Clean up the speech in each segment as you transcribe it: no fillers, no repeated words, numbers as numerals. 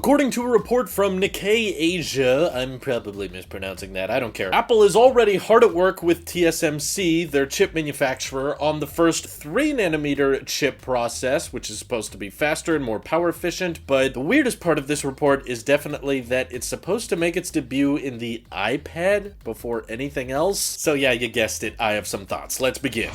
According to a report from Nikkei Asia, I'm probably mispronouncing that, I don't care. Apple is already hard at work with TSMC, their chip manufacturer, on the first 3nm chip process, which is supposed to be faster and more power efficient, but the weirdest part of this report is definitely that it's supposed to make its debut in the iPad before anything else. So yeah, you guessed it, I have some thoughts. Let's begin.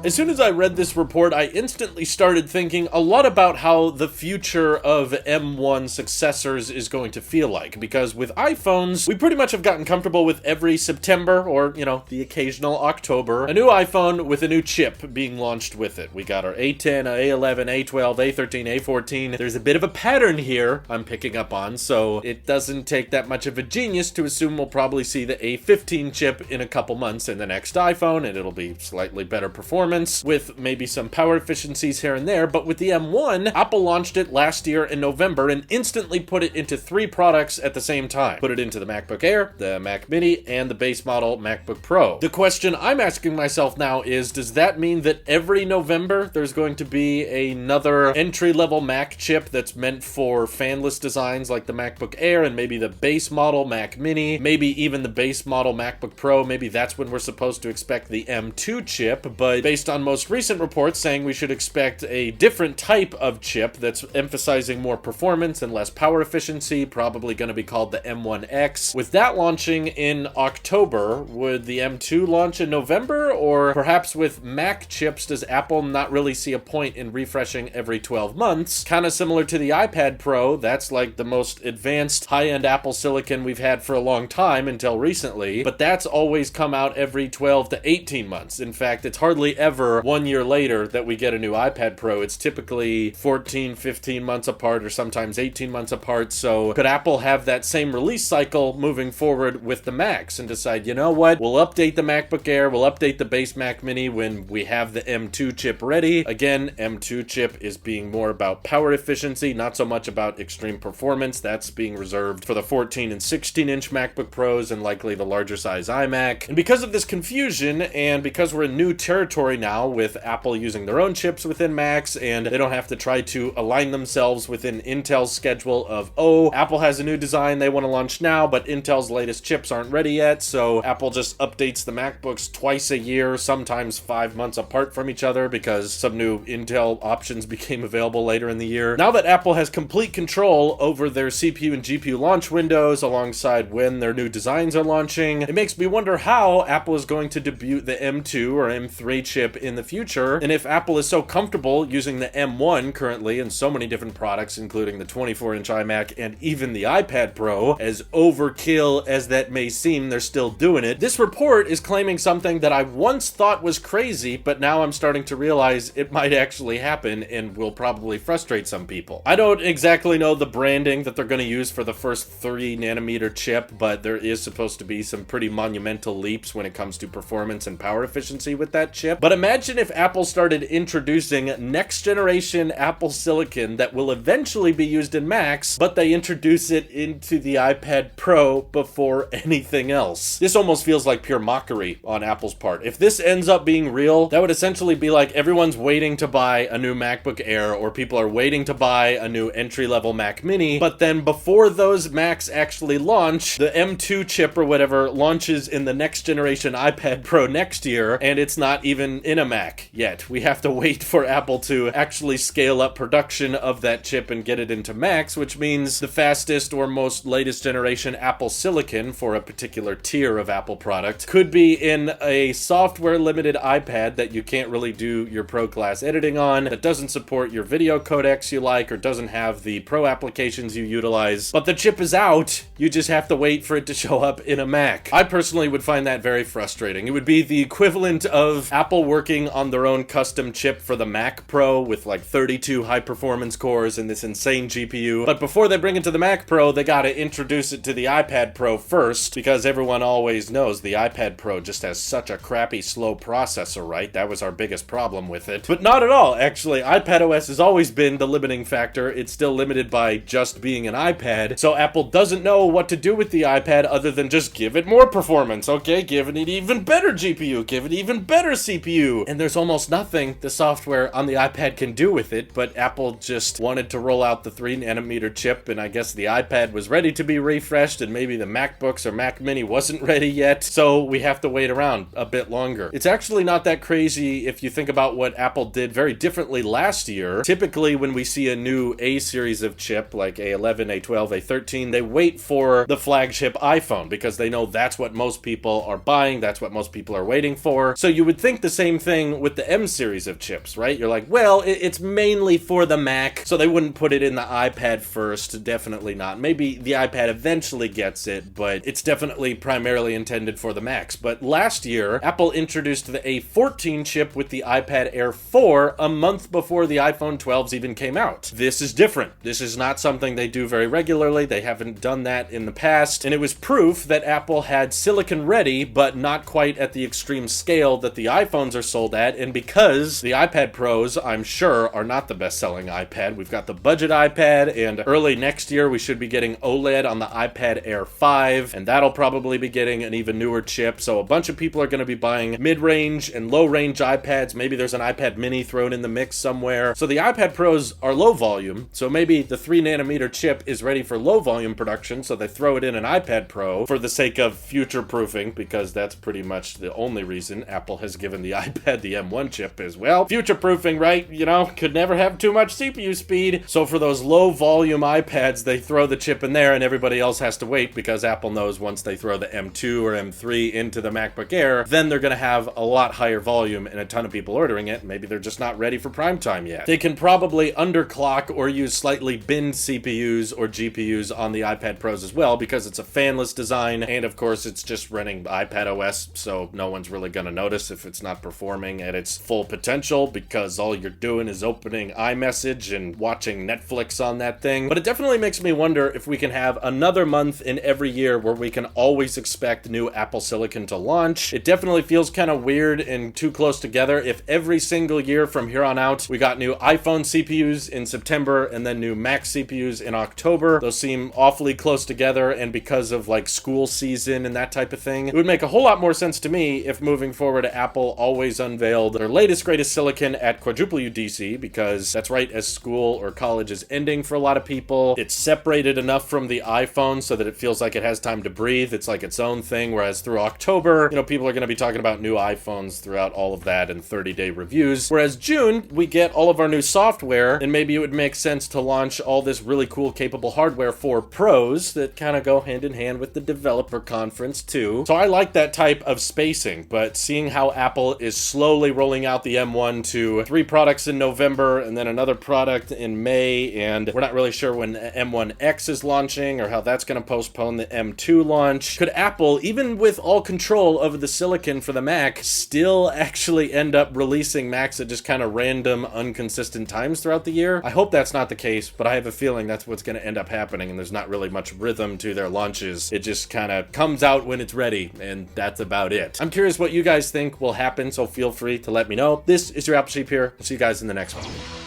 As soon as I read this report, I instantly started thinking a lot about how the future of M1 successors is going to feel like, because with iPhones, we pretty much have gotten comfortable with every September, or, you know, the occasional October, a new iPhone with a new chip being launched with it. We got our A10, A11, A12, A13, A14. There's a bit of a pattern here I'm picking up on, so it doesn't take that much of a genius to assume we'll probably see the A15 chip in a couple months in the next iPhone, and it'll be slightly better performance with maybe some power efficiencies here and there. But with the M1, Apple launched it last year in November and instantly put it into 3 products at the same time. Put it into the MacBook Air, the Mac Mini, and the base model MacBook Pro. The question I'm asking myself now is, does that mean that every November there's going to be another entry-level Mac chip that's meant for fanless designs like the MacBook Air and maybe the base model Mac Mini, maybe even the base model MacBook Pro? Maybe that's when we're supposed to expect the M2 chip, but based on most recent reports saying we should expect a different type of chip that's emphasizing more performance and less power efficiency, probably going to be called the M1X. With that launching in October, would the M2 launch in November? Or perhaps with Mac chips, does Apple not really see a point in refreshing every 12 months? Kind of similar to the iPad Pro, that's like the most advanced high-end Apple silicon we've had for a long time until recently, but that's always come out every 12 to 18 months. In fact, it's hardly ever 1 year later that we get a new iPad Pro. It's typically 14, 15 months apart, or sometimes 18 months apart. So could Apple have that same release cycle moving forward with the Macs and decide, you know what, we'll update the MacBook Air, we'll update the base Mac Mini when we have the M2 chip ready? Again, M2 chip is being more about power efficiency, not so much about extreme performance. That's being reserved for the 14 and 16-inch MacBook Pros and likely the larger size iMac. And because of this confusion, and because we're in new territory now with Apple using their own chips within Macs, and they don't have to try to align themselves within Intel's schedule of, oh, Apple has a new design they want to launch now, but Intel's latest chips aren't ready yet, so Apple just updates the MacBooks twice a year, sometimes 5 months apart from each other because some new Intel options became available later in the year. Now that Apple has complete control over their CPU and GPU launch windows alongside when their new designs are launching, it makes me wonder how Apple is going to debut the M2 or M3 chip in the future, and if Apple is so comfortable using the M1 currently in so many different products, including the 24-inch iMac and even the iPad Pro, as overkill as that may seem, they're still doing it. This report is claiming something that I once thought was crazy, but now I'm starting to realize it might actually happen and will probably frustrate some people. I don't exactly know the branding that they're going to use for the first 3nm chip, but there is supposed to be some pretty monumental leaps when it comes to performance and power efficiency with that chip. But imagine if Apple started introducing next generation Apple silicon that will eventually be used in Macs, but they introduce it into the iPad Pro before anything else. This almost feels like pure mockery on Apple's part. If this ends up being real, that would essentially be like everyone's waiting to buy a new MacBook Air, or people are waiting to buy a new entry-level Mac Mini, but then before those Macs actually launch, the M2 chip or whatever launches in the next generation iPad Pro next year, and it's not even in a Mac yet. We have to wait for Apple to actually scale up production of that chip and get it into Macs, which means the fastest or most latest generation Apple silicon for a particular tier of Apple product could be in a software limited iPad that you can't really do your pro class editing on, that doesn't support your video codecs you like, or doesn't have the pro applications you utilize, but the chip is out. You just have to wait for it to show up in a Mac. I personally would find that very frustrating. It would be the equivalent of Apple working on their own custom chip for the Mac Pro with like 32 high performance cores and this insane GPU, but before they bring it to the Mac Pro, they gotta introduce it to the iPad Pro first, because everyone always knows the iPad Pro just has such a crappy slow processor, right? That was our biggest problem with it. But not at all, actually. iPadOS has always been the limiting factor. It's still limited by just being an iPad, so Apple doesn't know what to do with the iPad other than just give it more performance, okay? Give it an even better GPU, give it even better CPU, CPU, and there's almost nothing the software on the iPad can do with it, but Apple just wanted to roll out the 3nm chip, and I guess the iPad was ready to be refreshed, and maybe the MacBooks or Mac Mini wasn't ready yet, so we have to wait around a bit longer. It's actually not that crazy if you think about what Apple did very differently last year. Typically, when we see a new A series of chip, like A11, A12, A13, they wait for the flagship iPhone, because they know that's what most people are buying, that's what most people are waiting for. So you would think the same thing with the M series of chips, right? You're like, well, it's mainly for the Mac, so they wouldn't put it in the iPad first. Definitely not. Maybe the iPad eventually gets it, but it's definitely primarily intended for the Macs. But last year, Apple introduced the A14 chip with the iPad Air 4 a month before the iPhone 12s even came out. This is different. This is not something they do very regularly. They haven't done that in the past, and it was proof that Apple had silicon ready, but not quite at the extreme scale that the iPhones are sold at, and because the iPad Pros, I'm sure, are not the best-selling iPad. We've got the budget iPad, and early next year we should be getting OLED on the iPad Air 5, and that'll probably be getting an even newer chip, so a bunch of people are going to be buying mid-range and low-range iPads. Maybe there's an iPad mini thrown in the mix somewhere. So the iPad Pros are low volume, so maybe the 3nm chip is ready for low volume production, so they throw it in an iPad Pro for the sake of future-proofing, because that's pretty much the only reason Apple has given the iPad the M1 chip is, well, future-proofing, right? You know, could never have too much CPU speed. So for those low volume iPads, they throw the chip in there and everybody else has to wait, because Apple knows once they throw the M2 or M3 into the MacBook Air, then they're going to have a lot higher volume and a ton of people ordering it. Maybe they're just not ready for prime time yet. They can probably underclock or use slightly binned CPUs or GPUs on the iPad Pros as well, because it's a fanless design, and of course it's just running iPad OS, so no one's really going to notice if it's not performing at its full potential, because all you're doing is opening iMessage and watching Netflix on that thing. But it definitely makes me wonder if we can have another month in every year where we can always expect new Apple Silicon to launch. It definitely feels kind of weird and too close together if every single year from here on out we got new iPhone CPUs in September and then new Mac CPUs in October. Those seem awfully close together, and because of like school season and that type of thing, it would make a whole lot more sense to me if moving forward Apple always unveiled their latest greatest silicon at quadruple UDC, because that's right, as school or college is ending for a lot of people, it's separated enough from the iPhone so that it feels like it has time to breathe. It's like its own thing, whereas through October, you know, people are going to be talking about new iPhones throughout all of that and 30-day reviews. Whereas June, we get all of our new software, and maybe it would make sense to launch all this really cool, capable hardware for pros that kind of go hand in hand with the developer conference too. So I like that type of spacing, but seeing how Apple is slowly rolling out the M1 to 3 products in November and then another product in May, and we're not really sure when M1X is launching or how that's going to postpone the M2 launch. Could Apple, even with all control over the silicon for the Mac, still actually end up releasing Macs at just kind of random, inconsistent times throughout the year? I hope that's not the case, but I have a feeling that's what's going to end up happening, and there's not really much rhythm to their launches. It just kind of comes out when it's ready, and that's about it. I'm curious what you guys think will happen, so feel free to let me know. This is your Apple Sheep here. I'll see you guys in the next one.